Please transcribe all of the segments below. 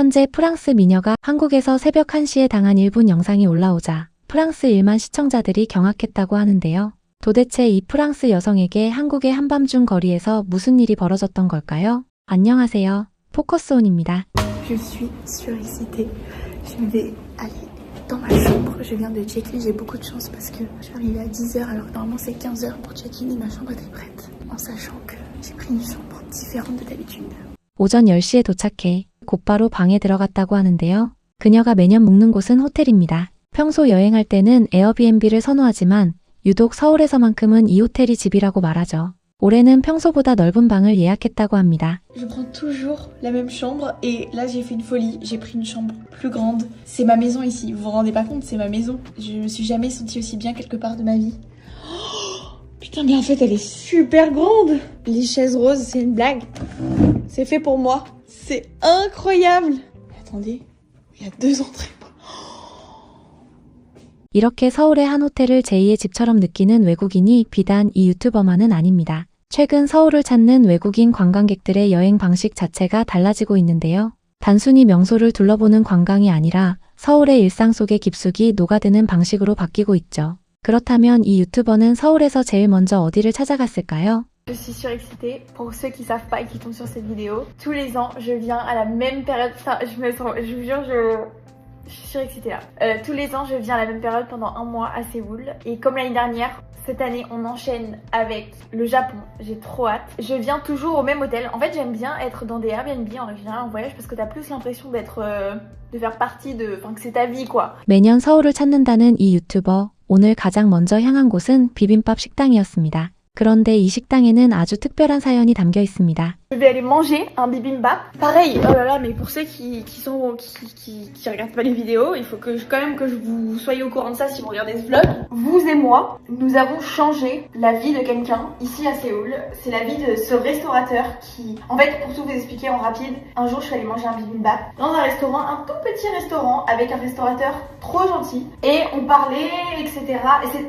현재 프랑스 미녀가 한국에서 새벽 1시에 당한 일본 영상이 올라오자 프랑스 1만 시청자들이 경악했다고 하는데요. 도대체 이 프랑스 여성에게 한국의 한밤중 거리에서 무슨 일이 벌어졌던 걸까요? 안녕하세요. 포커스온입니다. Je suis surexcitée. Je vais aller dans ma chambre. Je viens de check-in. J'ai beaucoup de chance parce que je suis arrivée à 10h alors que normalement c'est 15h pour check-in et ma chambre était prête. En sachant que j'ai pris une chambre différente de d'habitude. 오전 10시에 도착해 곧바로 방에 들어갔다고 하는데요. 그녀가 매년 묵는 곳은 호텔입니다. 평소 여행할 때는 에어비앤비를 선호하지만 유독 서울에서만큼은 이 호텔이 집이라고 말하죠. 올해는 평소보다 넓은 방을 예약했다고 합니다. Je prends toujours la même chambre et là j'ai fait une folie. J'ai pris une chambre plus grande. C'est ma maison ici. Vous vous rendez pas compte, c'est ma maison. Je me suis jamais sentie aussi bien quelque part de ma vie. Oh, putain mais en fait elle est super grande. Les chaises roses c'est une blague. C'est fait pour moi. C'est incroyable. Mais attendez, il y a 2 entrées. 이렇게 서울의 한 호텔을 제2의 집처럼 느끼는 외국인이 비단 이 유튜버만은 아닙니다. 최근 서울을 찾는 외국인 관광객들의 여행 방식 자체가 달라지고 있는데요. 단순히 명소를 둘러보는 관광이 아니라 서울의 일상 속에 깊숙이 녹아드는 방식으로 바뀌고 있죠. 그렇다면 이 유튜버는 서울에서 제일 먼저 어디를 찾아갔을까요? Je suis surexcitée. Pour ceux qui savent pas et qui tombent sur cette vidéo, tous les ans, je viens à la même période. Enfin, je vous jure, je suis surexcitée là. Tous les ans, je viens à la même période pendant 1 mois à Séoul. Et comme l'année dernière, cette année, on enchaîne avec le Japon. J'ai trop hâte. Je viens toujours au même hôtel. En fait, j'aime bien être dans des Airbnb en général en voyage parce que t'as plus l'impression d'être, de faire partie de, enfin que c'est ta vie quoi. 매년 서울을 찾는다는 이 유튜버. 오늘 가장 먼저 향한 곳은 비빔밥 식당이었습니다. 그런데 이 식당에는 아주 특별한 사연이 담겨 있습니다. Je vais aller manger un bibimbap. Pareil, oh là là, mais pour ceux qui regardent pas les vidéos, il faut que quand même que vous soyez au courant de ça si vous regardez ce vlog. Vous et moi, nous avons changé la vie de quelqu'un ici à Séoul. C'est la vie de ce restaurateur qui... En fait, pour tout vous expliquer en rapide, un jour je suis allée manger un bibimbap dans un restaurant, un tout petit restaurant avec un restaurateur trop gentil. Et on parlait, etc.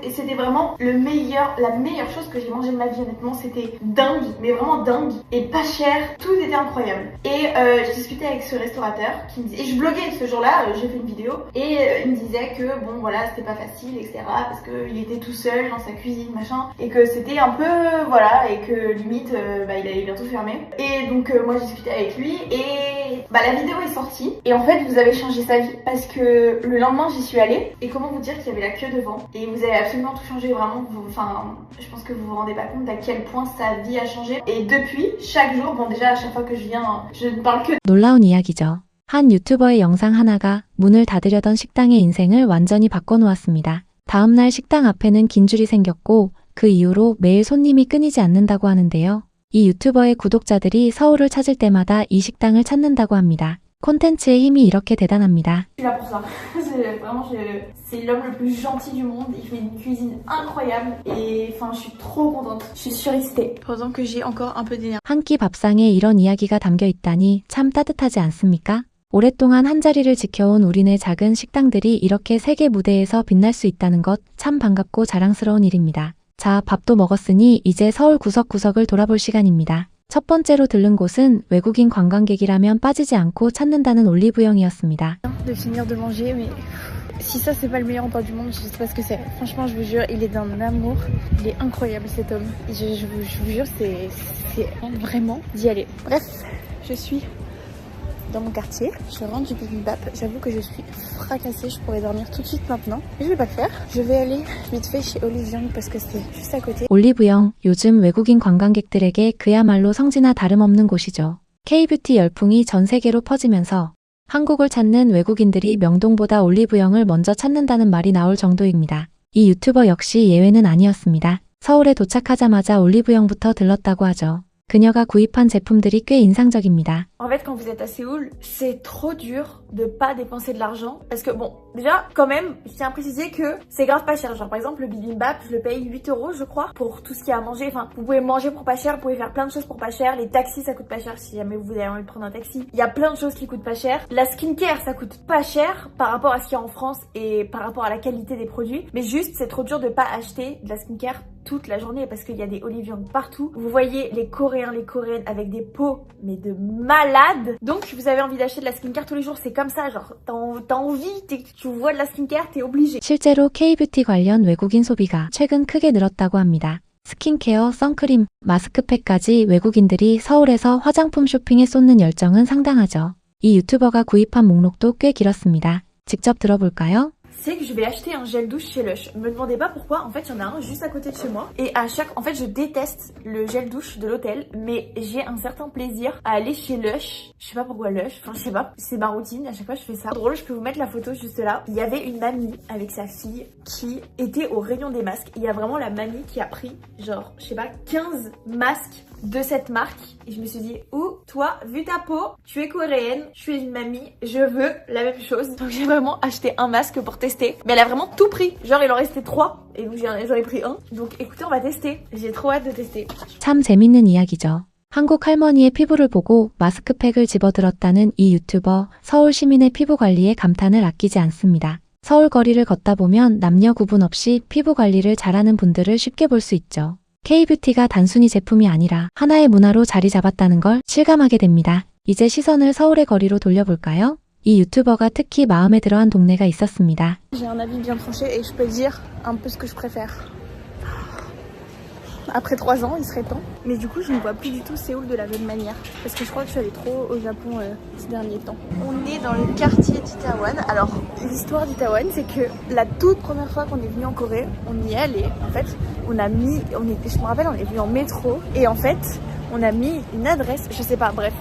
Et c'était vraiment la meilleure chose que j'ai mangé de ma vie, honnêtement. C'était dingue, mais vraiment dingue. Et pas cher, tout était incroyable. Et j'ai discuté avec ce restaurateur qui me disait, et je bloguais ce jour-là, j'ai fait une vidéo et il me disait que bon voilà c'était pas facile etc parce qu'il était tout seul dans sa cuisine machin et que c'était un peu voilà et que limite il allait bientôt fermer. Et donc moi j'ai discuté avec lui et la vidéo est sortie et en fait vous avez changé sa vie parce que le lendemain j'y suis allée et comment vous dire qu'il y avait la queue devant et vous avez absolument tout changé vraiment. Enfin je pense que vous vous rendez pas compte à quel point sa vie a changé et depuis chaque jour bon déjà à chaque fois que je viens je ne parle que 놀라운 이야기죠. 한 유튜버의 영상 하나가 문을 닫으려던 식당의 인생을 완전히 바꿔놓았습니다. 다음날 식당 앞에는 긴 줄이 생겼고 그 이후로 매일 손님이 끊이지 않는다고 하는데요. 이 유튜버의 구독자들이 서울을 찾을 때마다 이 식당을 찾는다고 합니다. 콘텐츠의 힘이 이렇게 대단합니다. Je suis là pour ça. C'est l'homme le plus gentil du monde. Il fait une cuisine incroyable et enfin, je suis trop contente. Je suis surexcitée. Pendant que j'ai encore un peu d'énergie. 한 끼 밥상에 이런 이야기가 담겨 있다니 참 따뜻하지 않습니까? 오랫동안 한 자리를 지켜온 우리네 작은 식당들이 이렇게 세계 무대에서 빛날 수 있다는 것 참 반갑고 자랑스러운 일입니다. 자, 밥도 먹었으니 이제 서울 구석구석을 돌아볼 시간입니다. 첫 번째로 들른 곳은 외국인 관광객이라면 빠지지 않고 찾는다는 올리브영이었습니다. De finir de manger, mais si ça c'est pas le meilleur endroit du monde, je sais pas ce que c'est. Franchement, je vous jure, il est d'un amour, il est incroyable cet homme. Je vous jure, c'est vraiment d'y aller. Bref, je suis dans mon quartier, je rentre du bibimbap. J'avoue que je suis fracassée, je pourrais dormir tout de suite maintenant. Mais je vais pas le faire. Je vais aller vite fait chez Olivier parce que c'est juste à côté. 올리브영, 요즘 외국인 관광객들에게 그야말로 성지나 다름없는 곳이죠. K-뷰티 열풍이 전 세계로 퍼지면서 한국을 찾는 외국인들이 명동보다 올리브영을 먼저 찾는다는 말이 나올 정도입니다. 이 유튜버 역시 예외는 아니었습니다. 서울에 도착하자마자 올리브영부터 들렀다고 하죠. 그녀가 구입한 제품들이 꽤 인상적입니다. En fait, quand vous êtes à Séoul, c'est trop dur de pas dépenser de l'argent. Parce que bon, déjà, quand même, je tiens à préciser que c'est grave pas cher. Genre, par exemple, le bibimbap, je le paye 8 €, je crois, pour tout ce qu'il y a à manger. Enfin, vous pouvez manger pour pas cher, vous pouvez faire plein de choses pour pas cher. Les taxis, ça coûte pas cher si jamais vous avez envie de prendre un taxi. Il y a plein de choses qui coûtent pas cher. La skincare, ça coûte pas cher par rapport à ce qu'il y a en France et par rapport à la qualité des produits. Mais juste, c'est trop dur de pas acheter de la skincare toute la journée parce qu'il y a des olive young partout. Vous voyez les Coréens, les Coréennes avec des peaux mais de malades. Donc vous avez envie d'acheter de la skincare tous les jours, c'est comme ça, genre t'as envie, tu vois de la skincare, t'es obligé. 실제로 K-뷰티 관련 외국인 소비가 최근 크게 늘었다고 합니다. 스킨케어, 선크림, 마스크팩까지 외국인들이 서울에서 화장품 쇼핑에 쏟는 열정은 상당하죠. 이 유튜버가 구입한 목록도 꽤 길었습니다. 직접 들어볼까요? C'est que je vais acheter un gel douche chez Lush. Me demandez pas pourquoi, en fait il y en a un juste à côté de chez moi. Et en fait je déteste le gel douche de l'hôtel, mais j'ai un certain plaisir à aller chez Lush. Je sais pas pourquoi Lush, enfin je sais pas, c'est ma routine, à chaque fois je fais ça. Drôle, je peux vous mettre la photo juste là. Il y avait une mamie avec sa fille qui était au rayon des masques. Il y a vraiment la mamie qui a pris genre, je sais pas, 15 masques de cette marque. Et je me suis dit, toi, vu ta peau, tu es coréenne, je suis une mamie, je veux la même chose. Donc j'ai vraiment acheté un masque pour tester. Mais elle a vraiment tout pris. Genre il en restait 3 et donc j'en ai pris un. Donc écoutez, on va tester. J'ai trop hâte de tester. 참 재밌는 이야기죠. 한국 할머니의 피부를 보고 마스크팩을 집어들었다는 이 유튜버, 서울 시민의 피부 관리에 감탄을 아끼지 않습니다. 서울 거리를 걷다 보면 남녀 구분 없이 피부 관리를 잘하는 분들을 쉽게 볼 수 있죠. K-뷰티가 단순히 제품이 아니라 하나의 문화로 자리 잡았다는 걸 실감하게 됩니다. 이제 시선을 서울의 거리로 돌려볼까요? 이 유튜버가 특히 마음에 들어한 동네가 있었습니다. J'ai un avis bien tranché et je peux dire un peu ce que je préfère. Après 3 ans, il serait temps. Mais du coup, je ne vois plus du tout Séoul de la même manière. Parce que je crois que je suis allée trop au Japon ces derniers temps. On est dans le quartier d'Itaewon. Alors, l'histoire d'Itaewon, c'est que la toute première fois qu'on est venu en Corée, on y est allé. En fait, je me rappelle, on est venu en métro. Et en fait, on a mis une adresse, je sais pas, bref.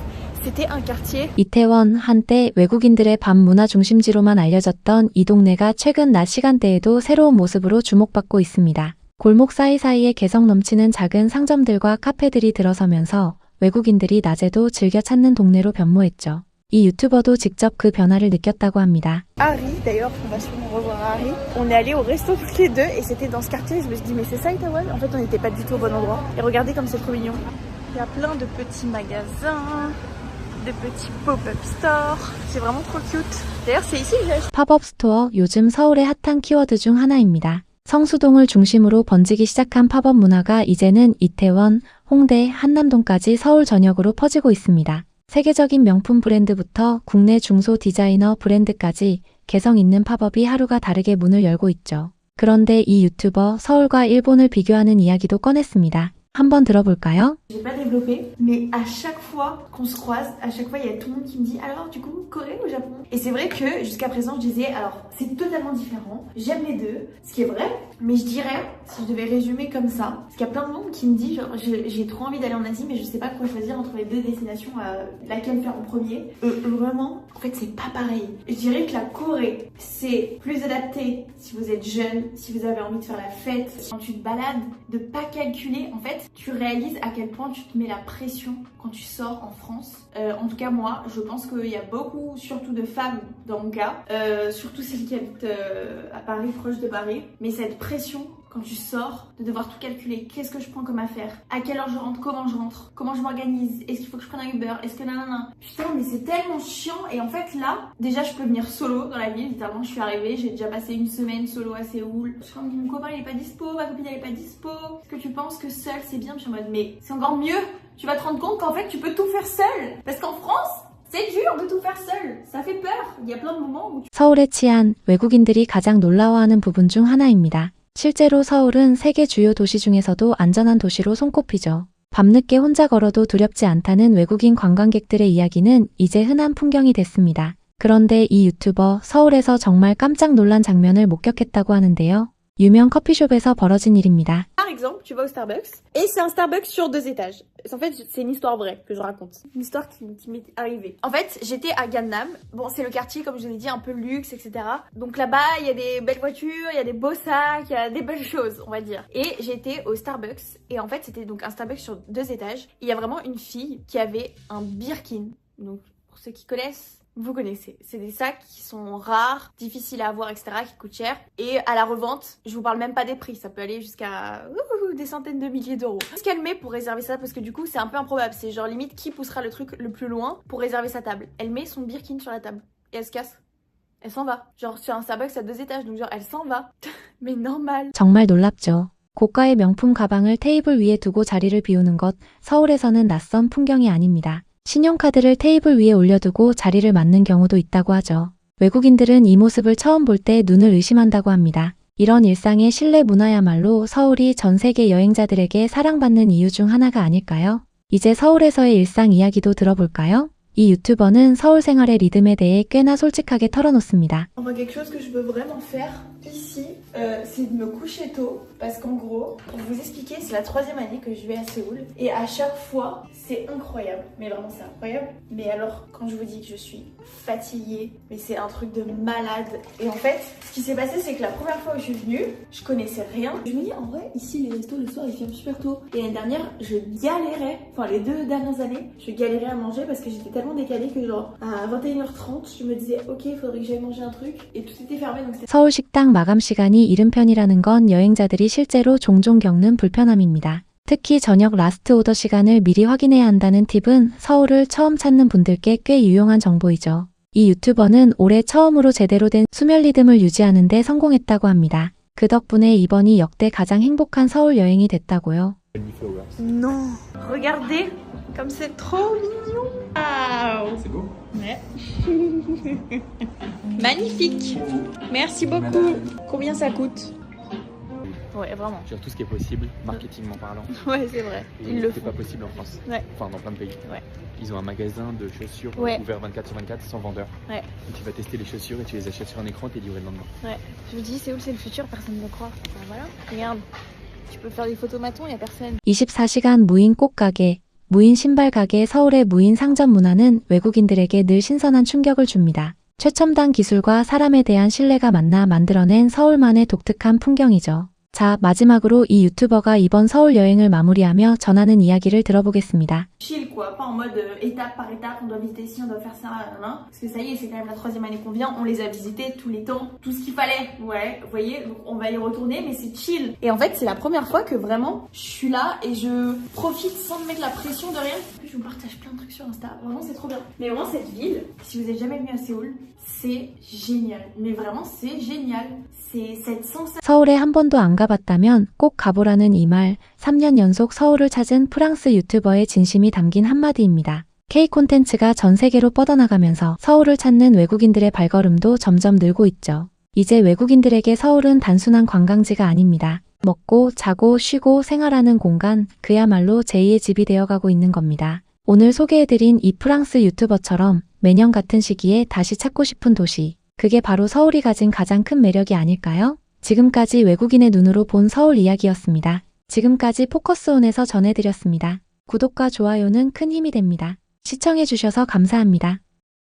C'était un quartier. 이태원, 한때 외국인들의 밤 문화 중심지로만 알려졌던 이 동네가 최근 낮 시간대에도 새로운 모습으로 주목받고 있습니다. 골목 사이사이에 개성 넘치는 작은 상점들과 카페들이 들어서면서 외국인들이 낮에도 즐겨 찾는 동네로 변모했죠. 이 유튜버도 직접 그 변화를 느꼈다고 합니다. Harry, d'ailleurs, on va sûrement revoir Harry. On est allés au resto toutes les deux et c'était dans ce quartier. Je me suis dit, mais c'est ça Itaewon? En fait, on n'était pas du tout au bon endroit. Et regardez comme c'est trop mignon. Il y a plein de petits magasins, de petits pop-up stores. C'est vraiment trop cute. D'ailleurs, c'est ici que j'ai acheté. 팝업 스토어, 요즘 서울의 핫한 키워드 중 하나입니다. 성수동을 중심으로 번지기 시작한 팝업 문화가 이제는 이태원, 홍대, 한남동까지 서울 전역으로 퍼지고 있습니다. 세계적인 명품 브랜드부터 국내 중소 디자이너 브랜드까지 개성 있는 팝업이 하루가 다르게 문을 열고 있죠. 그런데 이 유튜버 서울과 일본을 비교하는 이야기도 꺼냈습니다. 한번 들어볼까요? J'ai pas développé, mais à chaque fois qu'on se croise, à chaque fois il y a tout le monde qui me dit alors du coup Corée ou Japon? Et c'est vrai que jusqu'à présent je disais alors c'est totalement différent, j'aime les deux, ce qui est vrai, mais je dirais si je devais résumer comme ça, parce qu'il y a plein de monde qui me dit genre j'ai trop envie d'aller en Asie mais je sais pas quoi choisir entre les deux destinations, laquelle faire en premier. Vraiment, en fait c'est pas pareil. Je dirais que la Corée c'est plus adapté si vous êtes jeune, si vous avez envie de faire la fête, quand tu te balades, de pas calculer en fait. Tu réalises à quel point tu te mets la pression quand tu sors en France. En tout cas moi, je pense qu'il y a beaucoup, surtout de femmes dans mon cas, surtout celles qui habitent à Paris, proche de Paris, mais cette pression quand tu sors, de devoir tout calculer, qu'est-ce que je prends comme affaire, à quelle heure je rentre, comment je m'organise, est-ce qu'il faut que je prenne un Uber, est-ce que nanana. Putain mais c'est tellement chiant et en fait là, déjà je peux venir solo dans la ville, littéralement je suis arrivée, j'ai déjà passé une semaine solo à Séoul. Je suis en mode mon copain il est pas dispo, ma copine elle est pas dispo, est-ce que tu penses que seule c'est bien? Je suis en mode mais c'est encore mieux, tu vas te rendre compte qu'en fait tu peux tout faire seule, parce qu'en France, c'est dur de tout faire seul. Ça fait peur. Il y a plein de moments où 서울의 치안, 외국인들이 가장 놀라워하는 부분 중 하나입니다. 실제로 서울은 세계 주요 도시 중에서도 안전한 도시로 손꼽히죠. 밤늦게 혼자 걸어도 두렵지 않다는 외국인 관광객들의 이야기는 이제 흔한 풍경이 됐습니다. 그런데 이 유튜버 서울에서 정말 깜짝 놀란 장면을 목격했다고 하는데요. 유명 커피숍에서 벌어진 일입니다. Par exemple, tu vas au Starbucks et c'est un Starbucks sur 2 étages. En fait, c'est une histoire vraie que je raconte. Une histoire qui m'est arrivée. En fait, j'étais à Gangnam. Bon, c'est le quartier, comme je l'ai dit, un peu luxe, etc. Donc là-bas, il y a des belles voitures, il y a des beaux sacs, il y a des belles choses, on va dire. Et j'étais au Starbucks. Et en fait, c'était donc un Starbucks sur 2 étages. Il y a vraiment une fille qui avait un Birkin. Donc, pour ceux qui connaissent, vous connaissez. C'est des sacs qui sont rares, difficiles à avoir, etc., qui coûtent cher. Et à la revente, je vous parle même pas des prix, ça peut aller jusqu'à des centaines de milliers d'euros. Qu'est-ce qu'elle met pour réserver ça? Parce que du coup, c'est un peu improbable. C'est genre limite qui poussera le truc le plus loin pour réserver sa table. Elle met son Birkin sur la table et elle se casse. Elle s'en va. Genre sur un Starbucks à 2 étages, donc genre elle s'en va. Mais normal. 정말 놀랍죠. 고가의 명품 가방을 테이블 위에 두고 자리를 비우는 것, 서울에서는 낯선 풍경이 아닙니다. 신용카드를 테이블 위에 올려두고 자리를 맡는 경우도 있다고 하죠. 외국인들은 이 모습을 처음 볼 때 눈을 의심한다고 합니다. 이런 일상의 실내 문화야말로 서울이 전 세계 여행자들에게 사랑받는 이유 중 하나가 아닐까요? 이제 서울에서의 일상 이야기도 들어볼까요? 이 유튜버는 서울 생활의 리듬에 대해 꽤나 솔직하게 털어놓습니다. Enfin, quelque chose que je veux vraiment faire ici, c'est de me coucher tôt. Parce qu'en gros, pour vous expliquer, c'est la 3e année que je vais à Séoul. Et à chaque fois, c'est incroyable. Mais vraiment, c'est incroyable. Mais alors, quand je vous dis que je suis fatiguée, mais c'est un truc de malade. Et en fait, ce qui s'est passé, c'est que la première fois où je suis venue, je connaissais rien. Je me dis, en vrai, ici, les restos, le soir, ils ferment super tôt. Et l'année dernière, je galérais. Enfin, les 2 dernières années, je galérais à manger parce que j'étais tellement décalée que genre, à 21h30, je me disais, ok, il faudrait que j'aille manger un truc. Et tout était fermé, donc c'était... 서울 식당 마감 시간이 이른 편이라는 건 여행자들이 실제로 종종 겪는 불편함입니다. 특히 저녁 라스트 오더 시간을 미리 확인해야 한다는 팁은 서울을 처음 찾는 분들께 꽤 유용한 정보이죠. 이 유튜버는 올해 처음으로 제대로 된 수면 리듬을 유지하는 데 성공했다고 합니다. 그 덕분에 이번이 역대 가장 행복한 서울 여행이 됐다고요. Non, regardez, comme c'est trop mignon. Waouh. C'est beau. Ouais. Magnifique. Merci beaucoup. Combien ça coûte? Ouais, vraiment. Sur tout ce qui est possible, marketingment parlant. Ouais, c'est vrai. Et Ils le c'est font. pas possible en France. Ouais. Enfin, dans plein de pays. Ouais. Ils ont un magasin de chaussures Ouais. ouvert 24/24 sans vendeur. Ouais. Et tu vas tester les chaussures et tu les achètes sur un écran et t'es livré le lendemain. Ouais. Je vous dis, Séoul, c'est le futur, personne ne me croit. Enfin, voilà. Regarde. Tu peux faire des photomatons, il y a personne. 24시간 무인 꽃가게, 무인 신발 가게 서울의 무인 상점 문화는 외국인들에게 늘 신선한 충격을 줍니다. 최첨단 기술과 사람에 대한 신뢰가 만나 만들어낸 서울만의 독특한 풍경이죠. 자, 마지막으로 이 유튜버가 이번 서울 여행을 마무리하며 전하는 이야기를 들어보겠습니다. Chill quoi, pas en mode étape par étape, on doit visiter ci, on doit faire ça, nan. Parce que ça y est, c'est quand même la 3e année qu'on vient, on les a visités tous les temps, tout ce qu'il fallait. Ouais, vous voyez, donc on va y retourner, mais c'est chill. Et en fait, c'est la première fois que vraiment, je suis là et je profite sans me mettre la pression de rien. En plus, je vous partage plein de trucs sur Insta, vraiment c'est trop bien. Mais vraiment, cette ville, si vous êtes jamais venu à Séoul, c'est génial. Mais vraiment, c'est génial. C'est cette sensation. 서울에 한 번도 안 가봤다면 꼭 가보라는 이 말, 3년 연속 서울을 찾은 프랑스 유튜버의 진심이 담긴 한마디입니다. K 콘텐츠가 전 세계로 뻗어나가면서 서울을 찾는 외국인들의 발걸음도 점점 늘고 있죠. 이제 외국인들에게 서울은 단순한 관광지가 아닙니다. 먹고, 자고, 쉬고, 생활하는 공간, 그야말로 제2의 집이 되어가고 있는 겁니다. 오늘 소개해드린 이 프랑스 유튜버처럼 매년 같은 시기에 다시 찾고 싶은 도시, 그게 바로 서울이 가진 가장 큰 매력이 아닐까요? 지금까지 외국인의 눈으로 본 서울 이야기였습니다. 지금까지 포커스온에서 전해드렸습니다. 구독과 좋아요는 큰 힘이 됩니다. 시청해주셔서 감사합니다.